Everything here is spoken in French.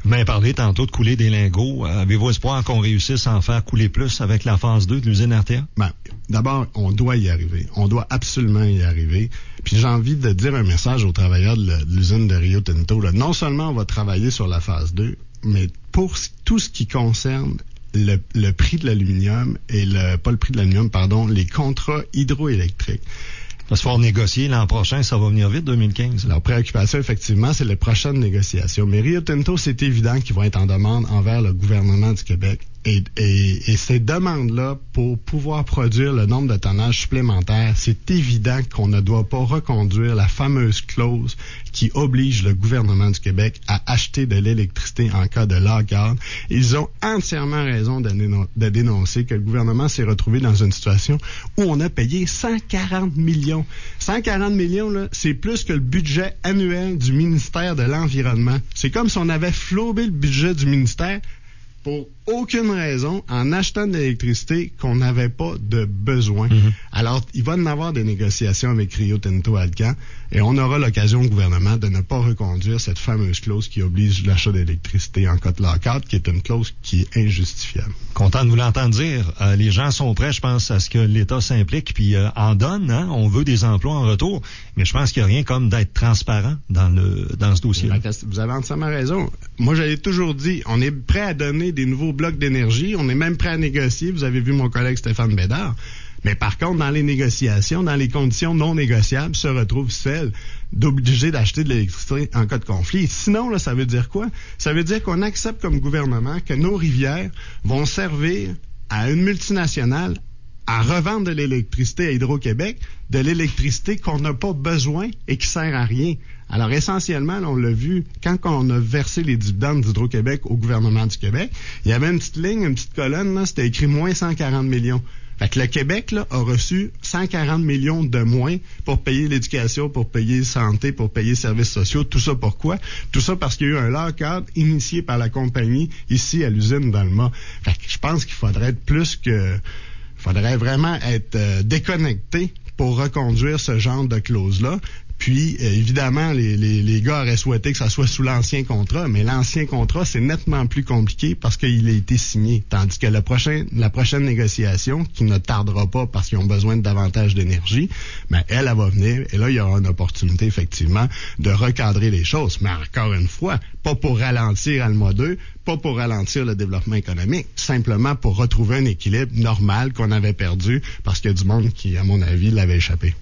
Vous m'avez parlé tantôt de couler des lingots. Avez-vous espoir qu'on réussisse à en faire couler plus avec la phase 2 de l'usine RTA? D'abord, on doit y arriver. On doit absolument y arriver. Puis j'ai envie de dire un message aux travailleurs de l'usine de Rio Tinto. Là. Non seulement on va travailler sur la phase 2, mais pour tout ce qui concerne le prix de l'aluminium et les contrats hydroélectriques. Ça va se faire négocier l'an prochain, ça va venir vite, 2015. Leur préoccupation, effectivement, c'est les prochaines négociations. Mais Rio Tinto, c'est évident qu'ils vont être en demande envers le gouvernement du Québec. Et ces demandes-là, pour pouvoir produire le nombre de tonnages supplémentaires, c'est évident qu'on ne doit pas reconduire la fameuse clause qui oblige le gouvernement du Québec à acheter de l'électricité en cas de lockout. Ils ont entièrement raison de dénoncer que le gouvernement s'est retrouvé dans une situation où on a payé 140 millions. 140 millions, là, c'est plus que le budget annuel du ministère de l'Environnement. C'est comme si on avait flobé le budget du ministère pour aucune raison, en achetant de l'électricité qu'on n'avait pas de besoin. Alors, il va y en avoir des négociations avec Rio Tinto Alcan, et on aura l'occasion au gouvernement de ne pas reconduire cette fameuse clause qui oblige l'achat d'électricité en cas de lockout, qui est une clause qui est injustifiable. Content de vous l'entendre dire. Les gens sont prêts, je pense, à ce que l'État s'implique, puis en donne. Hein? On veut des emplois en retour, mais je pense qu'il n'y a rien comme d'être transparent dans ce dossier. Vous avez entièrement raison. Moi, j'avais toujours dit, on est prêt à donner des nouveaux blocs d'énergie, on est même prêt à négocier. Vous avez vu mon collègue Stéphane Bédard. Mais par contre, dans les négociations, dans les conditions non négociables, se retrouve celle d'obliger d'acheter de l'électricité en cas de conflit. Sinon, là, ça veut dire quoi? Ça veut dire qu'on accepte comme gouvernement que nos rivières vont servir à une multinationale à revendre de l'électricité à Hydro-Québec, de l'électricité qu'on n'a pas besoin et qui sert à rien. Alors, essentiellement, là, on l'a vu, quand on a versé les dividendes d'Hydro-Québec au gouvernement du Québec, il y avait une petite ligne, une petite colonne, là, c'était écrit moins 140 millions. Fait que le Québec là, a reçu 140 millions de moins pour payer l'éducation, pour payer santé, pour payer services sociaux. Tout ça pourquoi? Tout ça parce qu'il y a eu un lockout initié par la compagnie ici à l'usine d'Alma. Fait que je pense qu'il faudrait faudrait vraiment être déconnecté pour reconduire ce genre de clause-là. Puis, évidemment, les gars auraient souhaité que ça soit sous l'ancien contrat, mais l'ancien contrat, c'est nettement plus compliqué parce qu'il a été signé. Tandis que la prochaine négociation, qui ne tardera pas parce qu'ils ont besoin de davantage d'énergie, mais elle va venir. Et là, il y aura une opportunité, effectivement, de recadrer les choses. Mais encore une fois, pas pour ralentir Alma 2, pas pour ralentir le développement économique, simplement pour retrouver un équilibre normal qu'on avait perdu parce qu'il y a du monde qui, à mon avis, l'avait échappé.